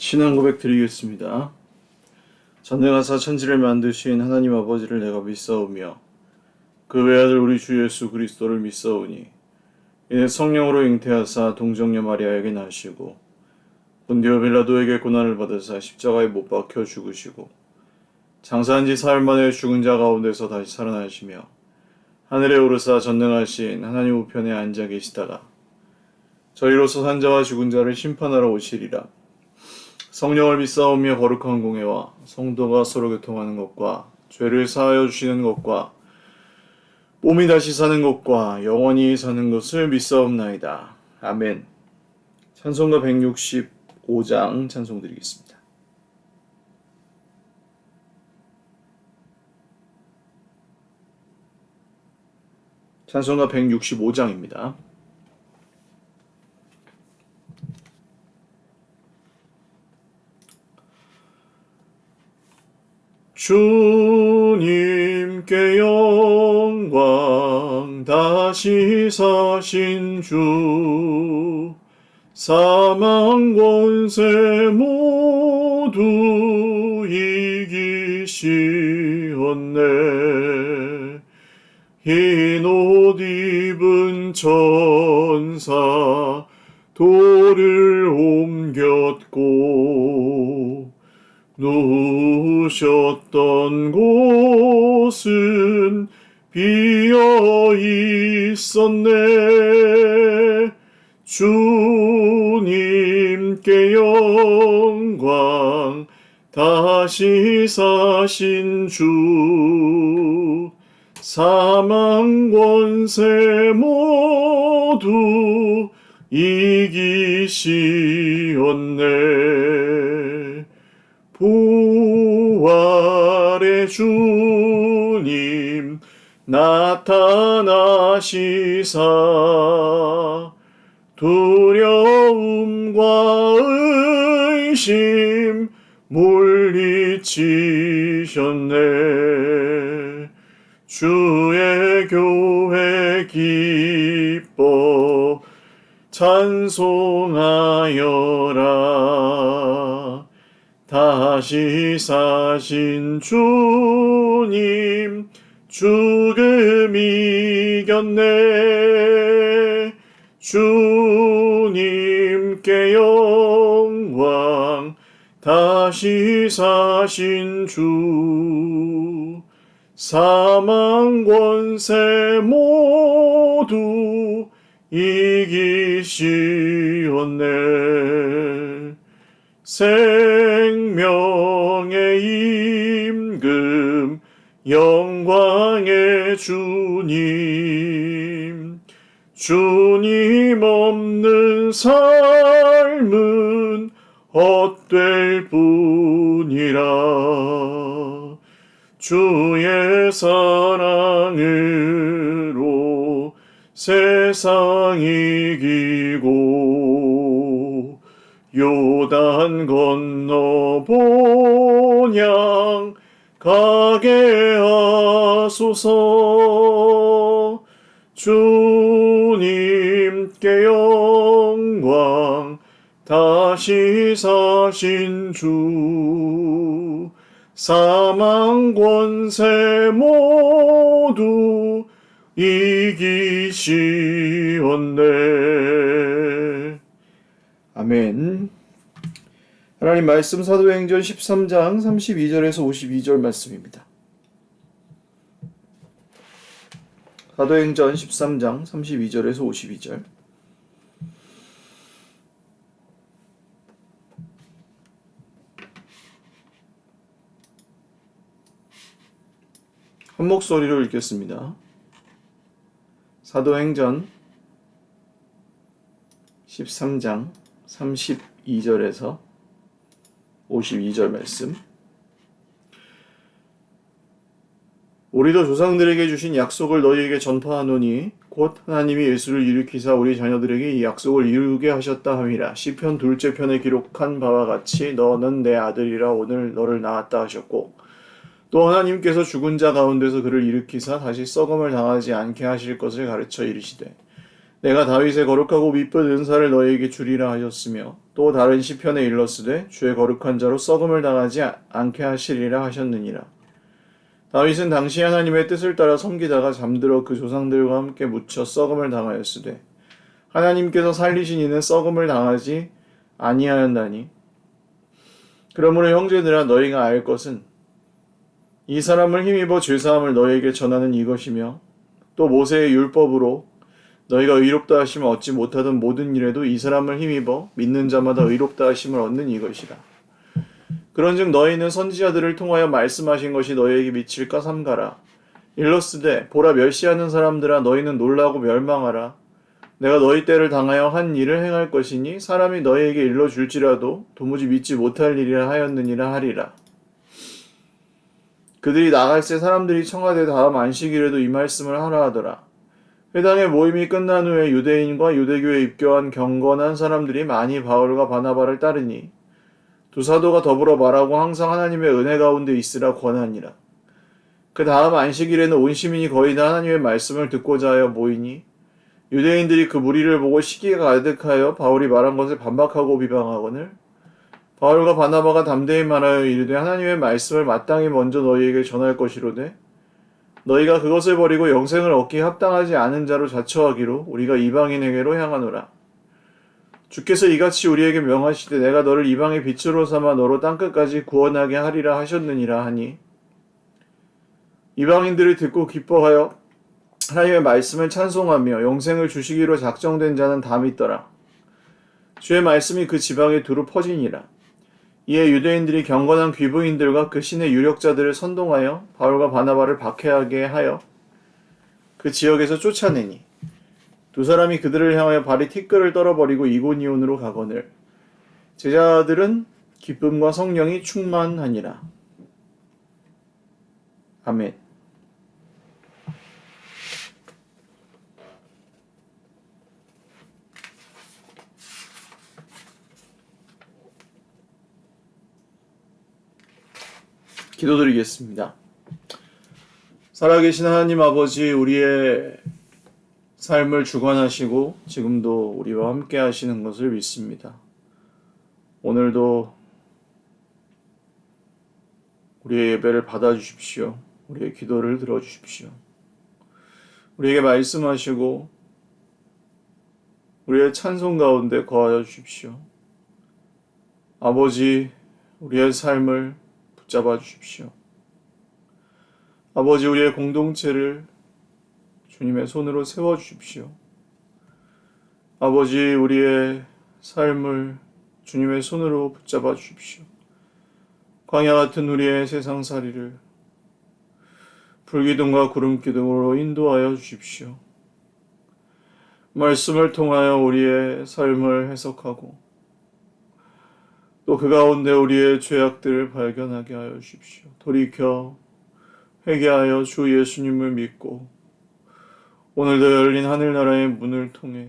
신앙 고백 드리겠습니다. 전능하사 천지를 만드신 하나님 아버지를 내가 믿사오며 그 외아들 우리 주 예수 그리스도를 믿사오니 이는 성령으로 잉태하사 동정녀 마리아에게 나시고 본디오 빌라도에게 고난을 받으사 십자가에 못 박혀 죽으시고 장사한 지 사흘 만에 죽은 자 가운데서 다시 살아나시며 하늘에 오르사 전능하신 하나님 우편에 앉아 계시다가 저희로서 산자와 죽은 자를 심판하러 오시리라. 성령을 믿사오며 거룩한 공회와 성도가 서로 교통하는 것과 죄를 사하여 주시는 것과 몸이 다시 사는 것과 영원히 사는 것을 믿사옵나이다. 아멘. 찬송가 165장 찬송 드리겠습니다. 찬송가 165장입니다. 주님께 영광 다시 사신 주 사망 권세 모두 이기시었네. 흰 옷 입은 천사 돌을 옮겼고 누우셨던 곳은 비어 있었네. 주님께 영광 다시 사신 주 사망 권세 모두 이기시었네. 부활의 주님 나타나시사 두려움과 의심 물리치셨네. 주의 교회 기뻐 찬송하여라. 다시 사신 주님 죽음 이겼네. 주님께 영광 다시 사신 주 사망 권세 모두 이기시었네. 생명의 임금 영광의 주님 주님 없는 삶은 헛될 뿐이라. 주의 사랑으로 세상 이기고 요단 건너 본향 가게 하소서. 주님께 영광 다시 사신 주 사망 권세 모두 이기시었네. 아멘. 하나님 말씀 사도행전 13장 32절에서 52절 말씀입니다. 사도행전 13장 32절에서 52절. 한 목소리로 읽겠습니다. 사도행전 13장 32절에서 52절 말씀. 우리도 조상들에게 주신 약속을 너희에게 전파하노니 곧 하나님이 예수를 일으키사 우리 자녀들에게 이 약속을 이루게 하셨다 함이라. 시편 2째 편에 기록한 바와 같이 너는 내 아들이라 오늘 너를 낳았다 하셨고 또 하나님께서 죽은 자 가운데서 그를 일으키사 다시 썩음을 당하지 않게 하실 것을 가르쳐 이르시되 내가 다윗의 거룩하고 미쁜 은사를 너희에게 주리라 하셨으며 또 다른 시편에 일렀으되 주의 거룩한 자로 썩음을 당하지 않게 하시리라 하셨느니라. 다윗은 당시 하나님의 뜻을 따라 섬기다가 잠들어 그 조상들과 함께 묻혀 썩음을 당하였으되 하나님께서 살리신 이는 썩음을 당하지 아니하였나니. 그러므로 형제들아 너희가 알 것은 이 사람을 힘입어 죄사함을 너희에게 전하는 이것이며 또 모세의 율법으로 너희가 의롭다 하심을 얻지 못하던 모든 일에도 이 사람을 힘입어 믿는 자마다 의롭다 하심을 얻는 이것이라. 그런즉 너희는 선지자들을 통하여 말씀하신 것이 너희에게 미칠까 삼가라. 일렀으되 보라 멸시하는 사람들아 너희는 놀라고 멸망하라. 내가 너희 때를 당하여 한 일을 행할 것이니 사람이 너희에게 일러줄지라도 도무지 믿지 못할 일이라 하였느니라 하리라. 그들이 나갈새 사람들이 청하되 다음 안식일에도 이 말씀을 하라 하더라. 회당의 모임이 끝난 후에 유대인과 유대교에 입교한 경건한 사람들이 많이 바울과 바나바를 따르니 두 사도가 더불어 말하고 항상 하나님의 은혜 가운데 있으라 권하니라. 그 다음 안식일에는 온 시민이 거의 다 하나님의 말씀을 듣고자 하여 모이니 유대인들이 그 무리를 보고 시기가 가득하여 바울이 말한 것을 반박하고 비방하거늘 바울과 바나바가 담대히 말하여 이르되 하나님의 말씀을 마땅히 먼저 너희에게 전할 것이로되 너희가 그것을 버리고 영생을 얻기에 합당하지 않은 자로 자처하기로 우리가 이방인에게로 향하노라. 주께서 이같이 우리에게 명하시되 내가 너를 이방의 빛으로 삼아 너로 땅끝까지 구원하게 하리라 하셨느니라 하니 이방인들이 듣고 기뻐하여 하나님의 말씀을 찬송하며 영생을 주시기로 작정된 자는 다 믿더라. 주의 말씀이 그 지방에 두루 퍼지니라. 이에 유대인들이 경건한 귀부인들과 그 신의 유력자들을 선동하여 바울과 바나바를 박해하게 하여 그 지역에서 쫓아내니 두 사람이 그들을 향하여 발이 티끌을 떨어버리고 이고니온으로 가거늘 제자들은 기쁨과 성령이 충만하니라. 아멘. 기도드리겠습니다. 살아계신 하나님 아버지, 우리의 삶을 주관하시고 지금도 우리와 함께 하시는 것을 믿습니다. 오늘도 우리의 예배를 받아주십시오. 우리의 기도를 들어주십시오. 우리에게 말씀하시고 우리의 찬송 가운데 거하여 주십시오. 아버지, 우리의 삶을 붙잡아 주십시오. 아버지, 우리의 공동체를 주님의 손으로 세워 주십시오. 아버지, 우리의 삶을 주님의 손으로 붙잡아 주십시오. 광야 같은 우리의 세상살이를 불기둥과 구름기둥으로 인도하여 주십시오. 말씀을 통하여 우리의 삶을 해석하고 또 그 가운데 우리의 죄악들을 발견하게 하여 주십시오. 돌이켜 회개하여 주 예수님을 믿고 오늘도 열린 하늘나라의 문을 통해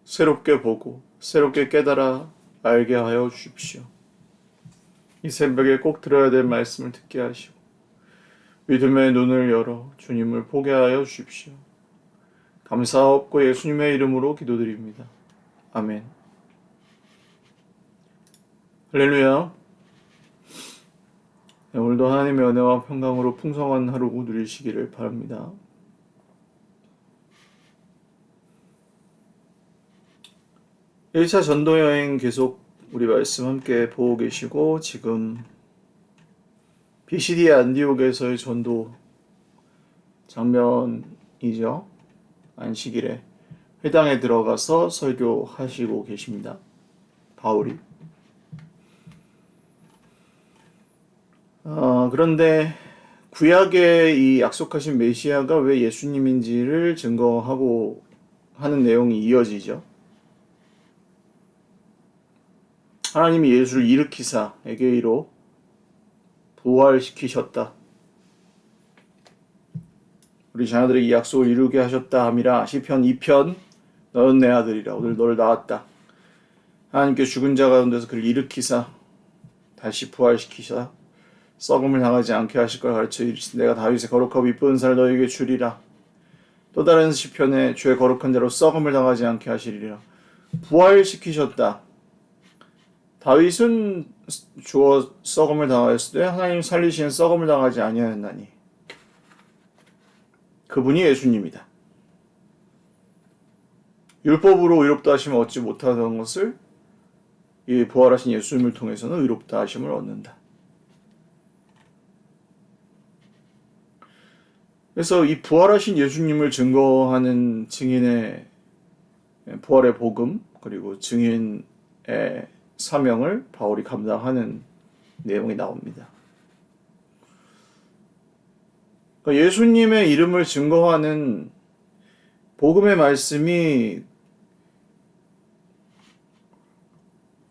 새롭게 보고 새롭게 깨달아 알게 하여 주십시오. 이 새벽에 꼭 들어야 될 말씀을 듣게 하시고 믿음의 눈을 열어 주님을 보게 하여 주십시오. 감사하옵고 예수님의 이름으로 기도드립니다. 아멘. 할렐루야. 오늘도 하나님의 은혜와 평강으로 풍성한 하루 누리시기를 바랍니다. 일 1차 전도여행 계속 우리 말씀 함께 보고 계시고 지금 비시디아 안디옥에서의 전도 장면이죠. 안식일에 회당에 들어가서 설교하시고 계십니다. 바울이. 그런데 구약의 이 약속하신 메시아가 왜 예수님인지를 증거하고 하는 내용이 이어지죠. 하나님이 예수를 일으키사 에게이로 부활시키셨다. 우리 자녀들에게 이 약속을 이루게 하셨다 함이라. 시편 2편 너는 내 아들이라. 오늘 너를 낳았다. 하나님께 죽은 자 가운데서 그를 일으키사 다시 부활시키사 썩음을 당하지 않게 하실 걸 가르쳐 이르시되 내가 다윗의 거룩하고 이쁜 은사를 너에게 주리라. 또 다른 시편에 주의 거룩한 자로 썩음을 당하지 않게 하시리라. 부활시키셨다. 다윗은 주어 썩음을 당하였을 때 하나님 살리시는 썩음을 당하지 아니하였나니 그분이 예수님이다. 율법으로 의롭다 하심을 얻지 못하던 것을 이 부활하신 예수님을 통해서는 의롭다 하심을 얻는다. 그래서 이 부활하신 예수님을 증거하는 증인의 부활의 복음 그리고 증인의 사명을 바울이 감당하는 내용이 나옵니다. 그러니까 예수님의 이름을 증거하는 복음의 말씀이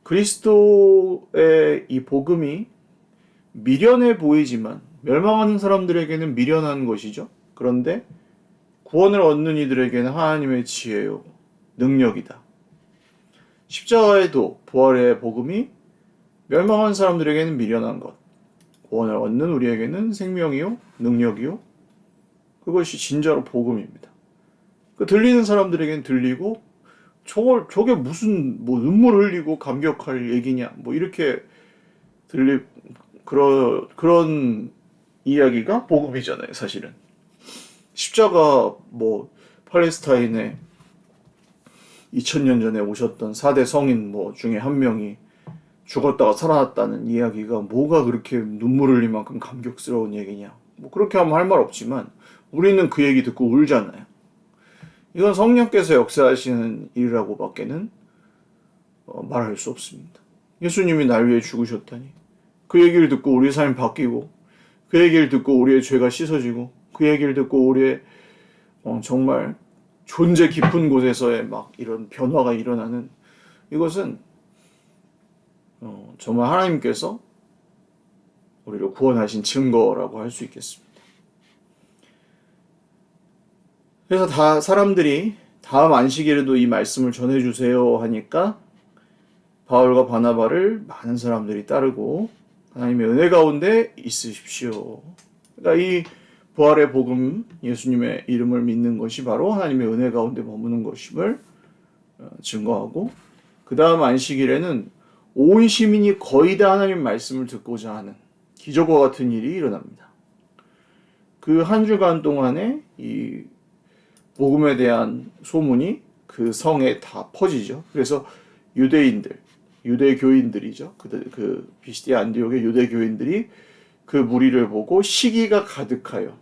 그리스도의 이 복음이 미련해 보이지만 멸망하는 사람들에게는 미련한 것이죠. 그런데 구원을 얻는 이들에게는 하나님의 지혜요 능력이다. 십자가에도 부활의 복음이 멸망한 사람들에게는 미련한 것, 구원을 얻는 우리에게는 생명이요 능력이요 그것이 진짜로 복음입니다. 그 들리는 사람들에게는 들리고 저게 무슨 뭐 눈물 흘리고 감격할 얘기냐 뭐 이렇게 그런 이야기가 복음이잖아요. 사실은 십자가 뭐 팔레스타인에 2000년 전에 오셨던 4대 성인 뭐 중에 한 명이 죽었다가 살아났다는 이야기가 뭐가 그렇게 눈물 흘릴 만큼 감격스러운 얘기냐. 뭐 그렇게 하면 할 말 없지만 우리는 그 얘기 듣고 울잖아요. 이건 성령께서 역사하시는 일이라고 밖에는 말할 수 없습니다. 예수님이 날 위해 죽으셨다니. 그 얘기를 듣고 우리의 삶이 바뀌고 그 얘기를 듣고 우리의 죄가 씻어지고 그 얘기를 듣고 우리의 정말 존재 깊은 곳에서의 막 이런 변화가 일어나는 이것은 정말 하나님께서 우리를 구원하신 증거라고 할 수 있겠습니다. 그래서 다 사람들이 다음 안식일에도 이 말씀을 전해주세요 하니까 바울과 바나바를 많은 사람들이 따르고 하나님의 은혜 가운데 있으십시오. 그러니까 이 부활의 복음, 예수님의 이름을 믿는 것이 바로 하나님의 은혜 가운데 머무는 것임을 증거하고 그 다음 안식일에는 온 시민이 거의 다 하나님 말씀을 듣고자 하는 기적과 같은 일이 일어납니다. 그 한 주간 동안에 이 복음에 대한 소문이 그 성에 다 퍼지죠. 그래서 유대교인들이죠. 그 비시디아 안디옥의 유대교인들이 그 무리를 보고 시기가 가득하여.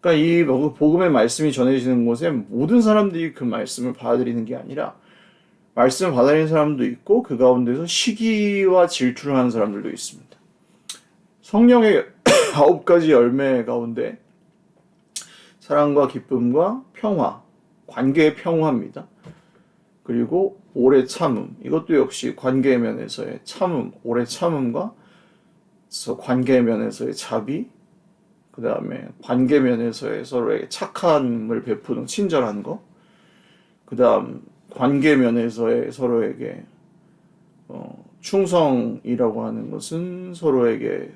그러니까 이 복음의 말씀이 전해지는 곳에 모든 사람들이 그 말씀을 받아들이는 게 아니라 말씀을 받아들이는 사람도 있고 그 가운데서 시기와 질투를 하는 사람들도 있습니다. 성령의 9가지 열매 가운데 사랑과 기쁨과 평화, 관계의 평화입니다. 그리고 오래 참음, 이것도 역시 관계의 면에서의 참음, 오래 참음과 관계의 면에서의 자비, 그 다음에 관계 면에서의 서로에게 착함을 베푸는 친절한 거, 그 다음 관계 면에서의 서로에게 충성이라고 하는 것은 서로에게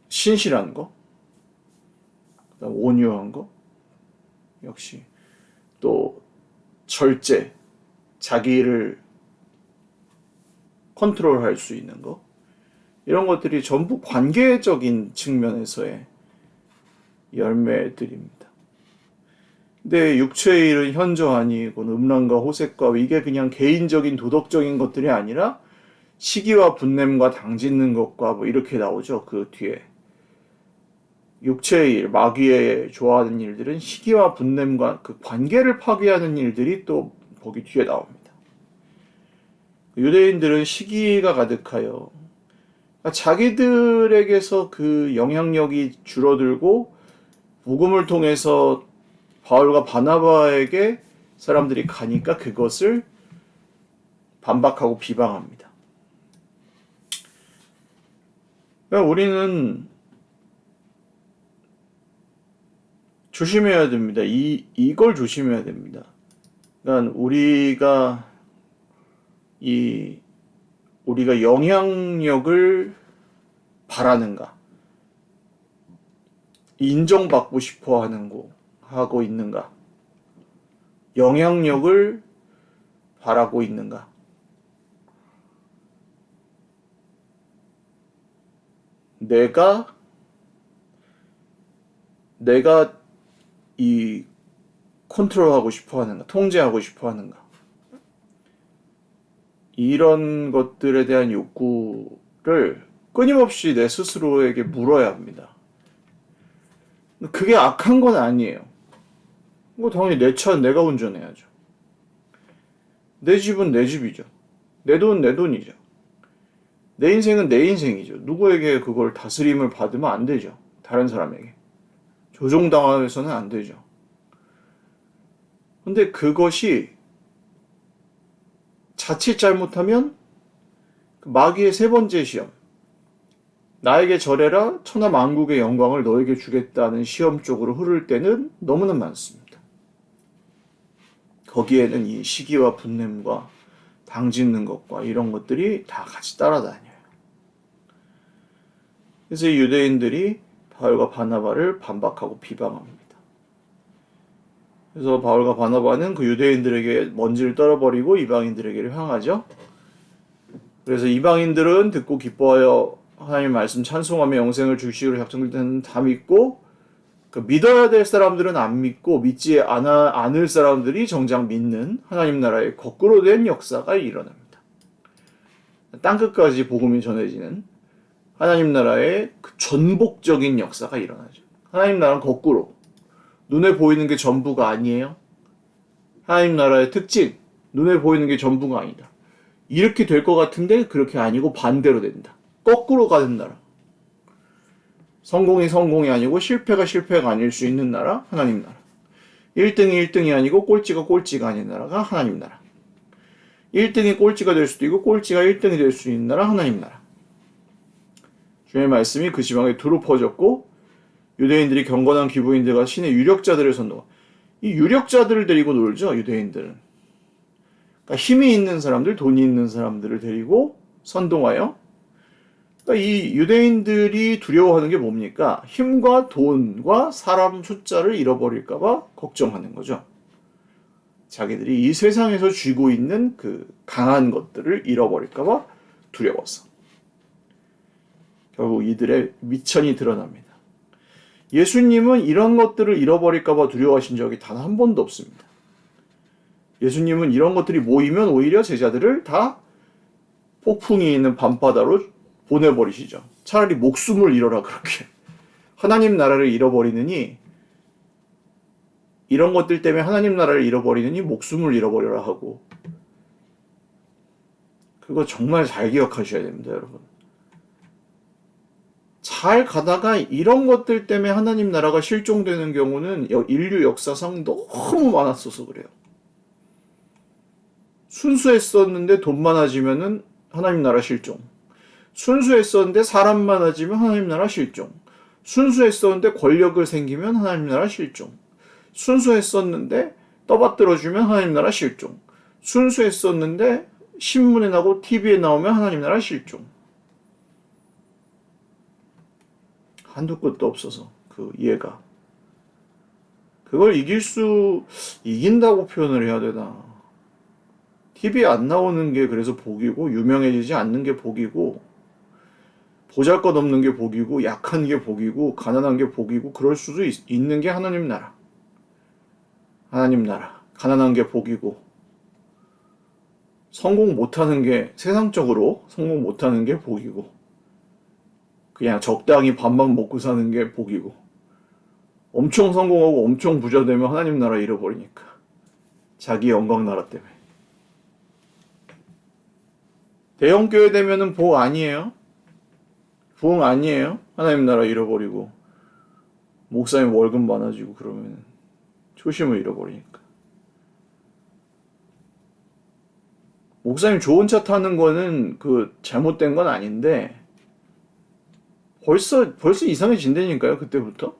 신실한 거, 그다음 온유한 거, 역시 또 절제, 자기를 컨트롤할 수 있는 거, 이런 것들이 전부 관계적인 측면에서의 열매들입니다. 근데 육체의 일은 현저하니 음란과 호색과 이게 그냥 개인적인 도덕적인 것들이 아니라 시기와 분냄과 당짓는 것과 뭐 이렇게 나오죠. 그 뒤에 육체의 일, 마귀의 좋아하는 일들은 시기와 분냄과 그 관계를 파괴하는 일들이 또 거기 뒤에 나옵니다. 유대인들은 시기가 가득하여 자기들에게서 그 영향력이 줄어들고 복음을 통해서 바울과 바나바에게 사람들이 가니까 그것을 반박하고 비방합니다. 그러니까 우리는 조심해야 됩니다. 이걸 조심해야 됩니다. 그러니까 우리가 영향력을 바라는가? 인정받고 싶어 하고 있는가? 영향력을 바라고 있는가? 내가 이 컨트롤하고 싶어 하는가? 통제하고 싶어 하는가? 이런 것들에 대한 욕구를 끊임없이 내 스스로에게 물어야 합니다. 그게 악한 건 아니에요. 뭐 당연히 내 차 내가 운전해야죠. 내 집은 내 집이죠. 내 돈 내 돈이죠. 내 인생은 내 인생이죠. 누구에게 그걸 다스림을 받으면 안 되죠. 다른 사람에게. 조종당해서는 안 되죠. 근데 그것이 자칫 잘못하면 마귀의 세 번째 시험, 나에게 절해라 천하 만국의 영광을 너에게 주겠다는 시험 쪽으로 흐를 때는 너무나 많습니다. 거기에는 이 시기와 분냄과 당짓는 것과 이런 것들이 다 같이 따라다녀요. 그래서 이 유대인들이 바울과 바나바를 반박하고 비방합니다. 그래서 바울과 바나바는 그 유대인들에게 먼지를 떨어버리고 이방인들에게 향하죠. 그래서 이방인들은 듣고 기뻐하여 하나님의 말씀 찬송하며 영생을 주시기로 작정될 때는 다 믿고, 그 믿어야 될 사람들은 안 믿고 믿지 않을 사람들이 정작 믿는 하나님 나라의 거꾸로 된 역사가 일어납니다. 땅끝까지 복음이 전해지는 하나님 나라의 그 전복적인 역사가 일어나죠. 하나님 나라는 거꾸로 눈에 보이는 게 전부가 아니에요. 하나님 나라의 특징, 눈에 보이는 게 전부가 아니다. 이렇게 될 것 같은데 그렇게 아니고 반대로 된다. 거꾸로 가는 나라. 성공이 성공이 아니고 실패가 실패가 아닐 수 있는 나라, 하나님 나라. 1등이 1등이 아니고 꼴찌가 꼴찌가 아닌 나라가 하나님 나라. 1등이 꼴찌가 될 수도 있고 꼴찌가 1등이 될 수 있는 나라, 하나님 나라. 주의 말씀이 그 지방에 두루 퍼졌고 유대인들이 경건한 기부인들과 신의 유력자들을 선동하. 이 유력자들을 데리고 놀죠, 유대인들은. 그러니까 힘이 있는 사람들, 돈이 있는 사람들을 데리고 선동하여. 그러니까 이 유대인들이 두려워하는 게 뭡니까? 힘과 돈과 사람 숫자를 잃어버릴까봐 걱정하는 거죠. 자기들이 이 세상에서 쥐고 있는 그 강한 것들을 잃어버릴까봐 두려워서. 결국 이들의 미천이 드러납니다. 예수님은 이런 것들을 잃어버릴까봐 두려워하신 적이 단 한 번도 없습니다. 예수님은 이런 것들이 모이면 오히려 제자들을 다 폭풍이 있는 밤바다로 보내버리시죠. 차라리 목숨을 잃어라 그렇게. 하나님 나라를 잃어버리느니, 이런 것들 때문에 하나님 나라를 잃어버리느니 목숨을 잃어버려라 하고. 그거 정말 잘 기억하셔야 됩니다, 여러분. 잘 가다가 이런 것들 때문에 하나님 나라가 실종되는 경우는 인류 역사상 너무 많았어서 그래요. 순수했었는데 돈 많아지면은 하나님 나라 실종. 순수했었는데 사람 많아지면 하나님 나라 실종. 순수했었는데 권력을 생기면 하나님 나라 실종. 순수했었는데 떠받들어주면 하나님 나라 실종. 순수했었는데 신문에 나고 TV에 나오면 하나님 나라 실종. 한두 끝도 없어서 그 이해가. 그걸 이긴다고 표현을 해야 되나. TV에 안 나오는 게 그래서 복이고, 유명해지지 않는 게 복이고, 보잘것없는 게 복이고, 약한 게 복이고, 가난한 게 복이고, 그럴 수도 있는 게 하나님 나라. 하나님 나라. 가난한 게 복이고, 성공 못하는 게, 세상적으로 성공 못하는 게 복이고, 그냥 적당히 밥만 먹고 사는 게 복이고, 엄청 성공하고 엄청 부자 되면 하나님 나라 잃어버리니까. 자기 영광 나라 때문에. 대형교회 되면은 복 아니에요? 복 아니에요? 하나님 나라 잃어버리고, 목사님 월급 많아지고 그러면 초심을 잃어버리니까. 목사님 좋은 차 타는 거는 그 잘못된 건 아닌데, 벌써 이상해진다니까요, 그때부터.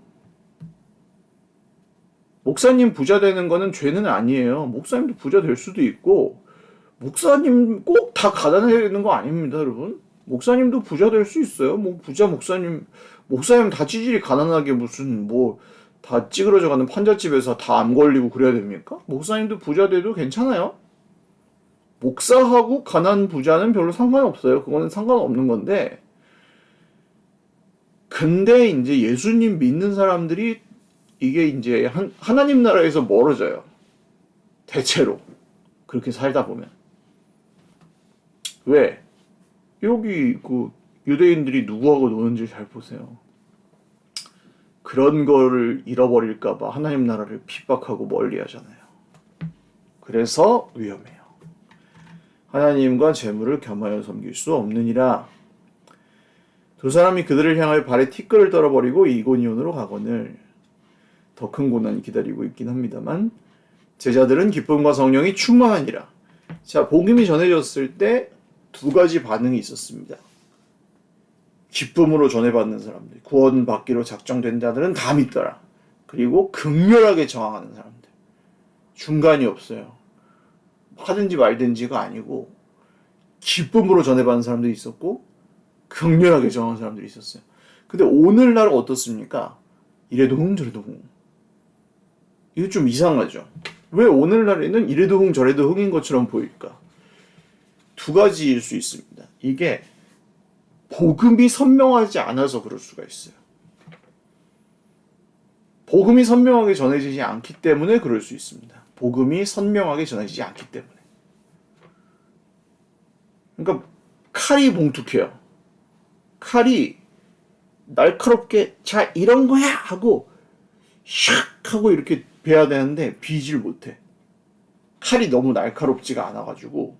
목사님 부자 되는 거는 죄는 아니에요. 목사님도 부자 될 수도 있고, 목사님 꼭 다 가난해야 되는 거 아닙니다, 여러분. 목사님도 부자 될 수 있어요. 뭐 부자 목사님 다 찌질이 가난하게 무슨 뭐 다 찌그러져가는 판잣집에서 다 암 걸리고 그래야 됩니까? 목사님도 부자 돼도 괜찮아요. 목사하고 가난 부자는 별로 상관없어요. 그거는 상관없는 건데, 근데 이제 예수님 믿는 사람들이 이게 이제 하나님 나라에서 멀어져요. 대체로 그렇게 살다 보면. 왜? 여기 그 유대인들이 누구하고 노는지 잘 보세요. 그런 거를 잃어버릴까봐 하나님 나라를 핍박하고 멀리 하잖아요. 그래서 위험해요. 하나님과 재물을 겸하여 섬길 수 없느니라. 두 사람이 그들을 향하여 발에 티끌을 떨어버리고 이고니온으로 가거늘. 더 큰 고난이 기다리고 있긴 합니다만 제자들은 기쁨과 성령이 충만하니라. 자, 복음이 전해졌을 때 두 가지 반응이 있었습니다. 기쁨으로 전해받는 사람들, 구원받기로 작정된 자들은 다 믿더라. 그리고 극렬하게 저항하는 사람들, 중간이 없어요. 하든지 말든지가 아니고 기쁨으로 전해받는 사람들이 있었고 극렬하게 저항하는 사람들이 있었어요. 근데 오늘날은 어떻습니까? 이래도 흥 저래도 흥. 이거 좀 이상하죠. 왜 오늘날에는 이래도 흥 저래도 흥인 것처럼 보일까? 두 가지일 수 있습니다. 이게 복음이 선명하지 않아서 그럴 수가 있어요. 복음이 선명하게 전해지지 않기 때문에 그럴 수 있습니다. 복음이 선명하게 전해지지 않기 때문에. 그러니까 칼이 봉툭해요. 칼이 날카롭게 자 이런 거야 하고 샥 하고 이렇게 베야 되는데 비질 못해. 칼이 너무 날카롭지가 않아가지고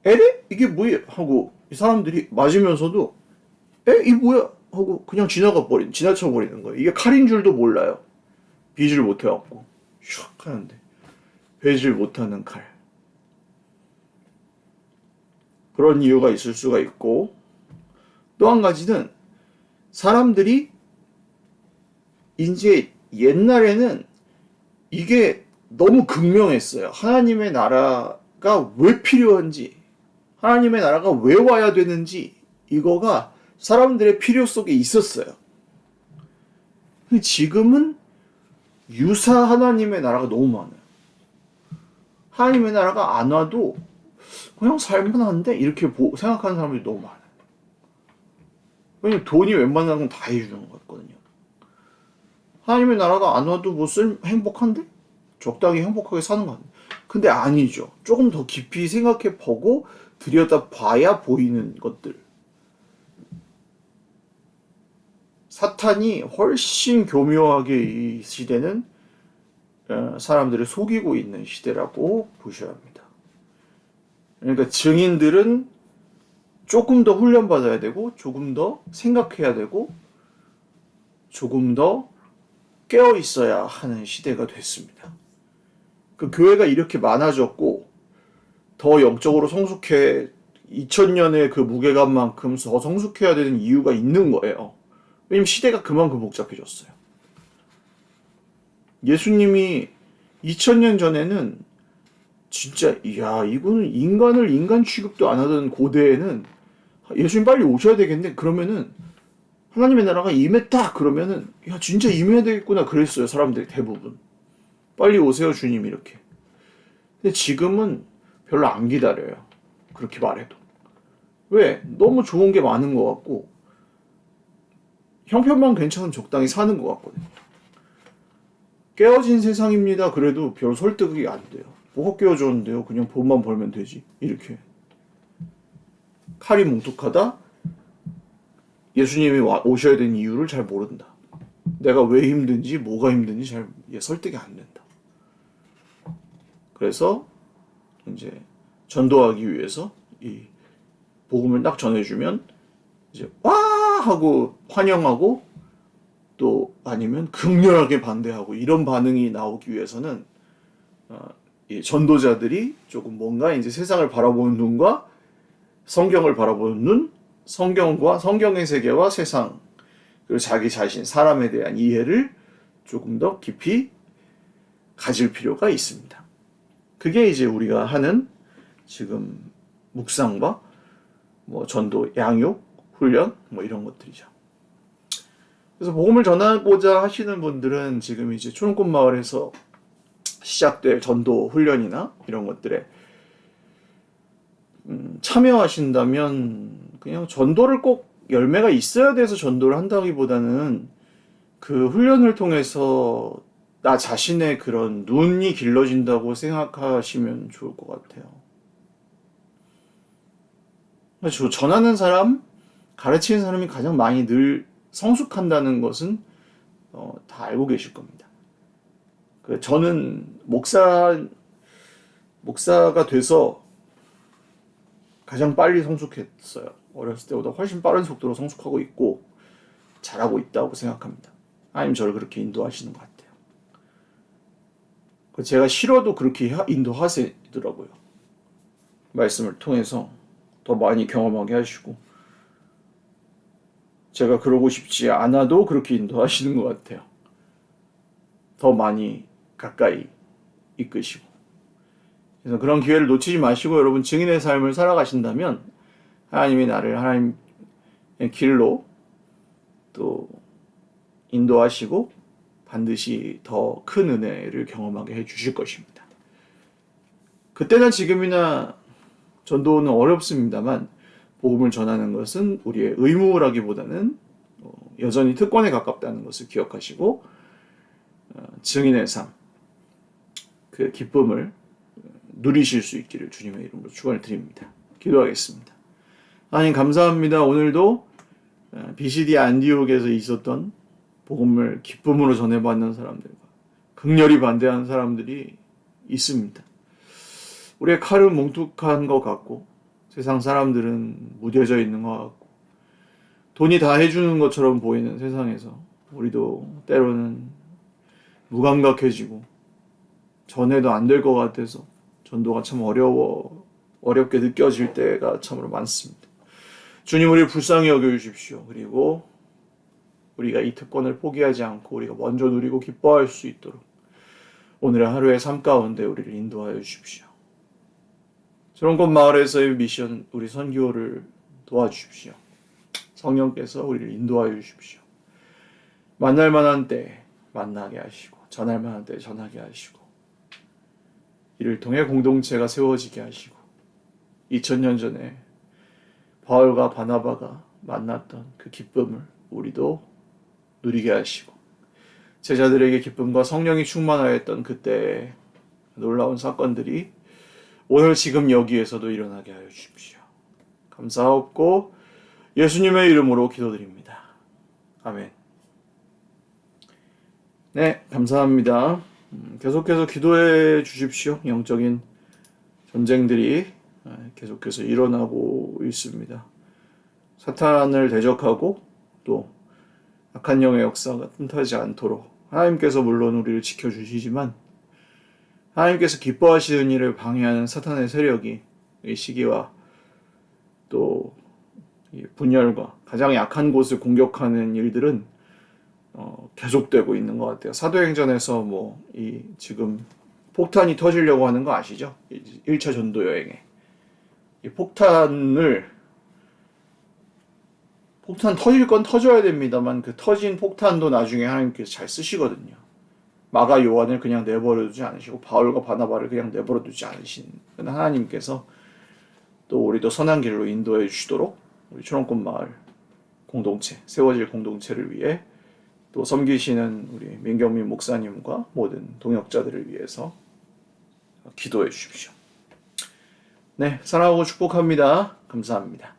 에레? 이게 뭐야? 하고 이 사람들이 맞으면서도 이 뭐야? 하고 그냥 지나쳐 버리는 거예요. 이게 칼인 줄도 몰라요. 비질 못해갖고 슉 하는데 베질 못하는 칼. 그런 이유가 있을 수가 있고, 또 한 가지는 사람들이 이제 옛날에는 이게 너무 극명했어요. 하나님의 나라가 왜 필요한지, 하나님의 나라가 왜 와야 되는지 이거가 사람들의 필요 속에 있었어요. 근데 지금은 유사 하나님의 나라가 너무 많아요. 하나님의 나라가 안 와도 그냥 살만한데 이렇게 생각하는 사람들이 너무 많아요. 왜냐면 돈이 웬만한 건 다 해주는 것 같거든요. 하나님의 나라가 안 와도 뭐 행복한데? 적당히 행복하게 사는 거 같아요. 근데 아니죠. 조금 더 깊이 생각해 보고 들여다 봐야 보이는 것들. 사탄이 훨씬 교묘하게 이 시대는 사람들을 속이고 있는 시대라고 보셔야 합니다. 그러니까 증인들은 조금 더 훈련받아야 되고, 조금 더 생각해야 되고, 조금 더 깨어 있어야 하는 시대가 됐습니다. 그 교회가 이렇게 많아졌고, 더 영적으로 성숙해, 2000년의 그 무게감만큼 더 성숙해야 되는 이유가 있는 거예요. 왜냐면 시대가 그만큼 복잡해졌어요. 예수님이 2000년 전에는 진짜 이거는 인간을 인간 취급도 안 하던 고대에는 예수님 빨리 오셔야 되겠네. 그러면은 하나님의 나라가 임했다. 그러면은 진짜 임해야 되겠구나. 그랬어요. 사람들이 대부분. 빨리 오세요 주님 이렇게. 근데 지금은 별로 안 기다려요. 그렇게 말해도. 왜? 너무 좋은 게 많은 것 같고 형편만 괜찮으면 적당히 사는 것 같거든요. 깨어진 세상입니다. 그래도 별 설득이 안 돼요. 뭐가 깨어졌는데요? 그냥 돈만 벌면 되지. 이렇게. 칼이 뭉툭하다? 예수님이 오셔야 되는 이유를 잘 모른다. 내가 왜 힘든지, 뭐가 힘든지 잘 설득이 안 된다. 그래서 이제 전도하기 위해서 이 복음을 딱 전해주면 이제 와 하고 환영하고 또 아니면 극렬하게 반대하고 이런 반응이 나오기 위해서는 이 전도자들이 조금 뭔가 이제 세상을 바라보는 눈과 성경을 바라보는 눈, 성경과 성경의 세계와 세상 그리고 자기 자신 사람에 대한 이해를 조금 더 깊이 가질 필요가 있습니다. 그게 이제 우리가 하는 지금 묵상과 뭐 전도, 양육, 훈련 뭐 이런 것들이죠. 그래서 복음을 전하고자 하시는 분들은 지금 이제 초롱꽃 마을에서 시작될 전도 훈련이나 이런 것들에 참여하신다면 그냥 전도를 꼭 열매가 있어야 돼서 전도를 한다기보다는 그 훈련을 통해서 나 자신의 그런 눈이 길러진다고 생각하시면 좋을 것 같아요. 전하는 사람, 가르치는 사람이 가장 많이 늘 성숙한다는 것은 다 알고 계실 겁니다. 저는 목사가 돼서 가장 빨리 성숙했어요. 어렸을 때보다 훨씬 빠른 속도로 성숙하고 있고 잘하고 있다고 생각합니다. 하나님 저를 그렇게 인도하시는 것 같아요. 제가 싫어도 그렇게 인도하시더라고요. 말씀을 통해서 더 많이 경험하게 하시고 제가 그러고 싶지 않아도 그렇게 인도하시는 것 같아요. 더 많이 가까이 이끄시고. 그래서 그런 기회를 놓치지 마시고 여러분 증인의 삶을 살아가신다면 하나님이 나를 하나님의 길로 또 인도하시고 반드시 더 큰 은혜를 경험하게 해주실 것입니다. 그때나 지금이나 전도는 어렵습니다만 복음을 전하는 것은 우리의 의무라기보다는 여전히 특권에 가깝다는 것을 기억하시고 증인의 삶, 그 기쁨을 누리실 수 있기를 주님의 이름으로 축원을 드립니다. 기도하겠습니다. 하나님 감사합니다. 오늘도 BCD 안디옥에서 있었던 복음을 기쁨으로 전해받는 사람들과 극렬히 반대하는 사람들이 있습니다. 우리의 칼은 뭉툭한 것 같고 세상 사람들은 무뎌져 있는 것 같고 돈이 다 해주는 것처럼 보이는 세상에서 우리도 때로는 무감각해지고 전해도 안 될 것 같아서 전도가 참 어렵게 느껴질 때가 참으로 많습니다. 주님 우리를 불쌍히 여겨주십시오. 그리고 우리가 이 특권을 포기하지 않고 우리가 먼저 누리고 기뻐할 수 있도록 오늘의 하루의 삶 가운데 우리를 인도하여 주십시오. 초롱꽃 마을에서의 미션 우리 선교를 도와주십시오. 성령께서 우리를 인도하여 주십시오. 만날 만한 때 만나게 하시고 전할 만한 때 전하게 하시고 이를 통해 공동체가 세워지게 하시고 2000년 전에 바울과 바나바가 만났던 그 기쁨을 우리도 누리게 하시고 제자들에게 기쁨과 성령이 충만하였던 그때의 놀라운 사건들이 오늘 지금 여기에서도 일어나게 하여 주십시오. 감사하옵고 예수님의 이름으로 기도드립니다. 아멘. 네, 감사합니다. 계속해서 기도해 주십시오. 영적인 전쟁들이 계속해서 일어나고 있습니다. 사탄을 대적하고 또 악한 영의 역사가 틈타지 않도록 하나님께서 물론 우리를 지켜주시지만 하나님께서 기뻐하시는 일을 방해하는 사탄의 세력이 이 시기와 또 분열과 가장 약한 곳을 공격하는 일들은 계속되고 있는 것 같아요. 사도행전에서 지금 폭탄이 터지려고 하는 거 아시죠? 1차 전도 여행에 이 폭탄 터질 건 터져야 됩니다만 그 터진 폭탄도 나중에 하나님께서 잘 쓰시거든요. 마가 요한을 그냥 내버려두지 않으시고 바울과 바나바를 그냥 내버려두지 않으신 하나님께서 또 우리도 선한 길로 인도해 주시도록 우리 초롱꽃 마을 공동체, 세워질 공동체를 위해 또 섬기시는 우리 민경민 목사님과 모든 동역자들을 위해서 기도해 주십시오. 네, 사랑하고 축복합니다. 감사합니다.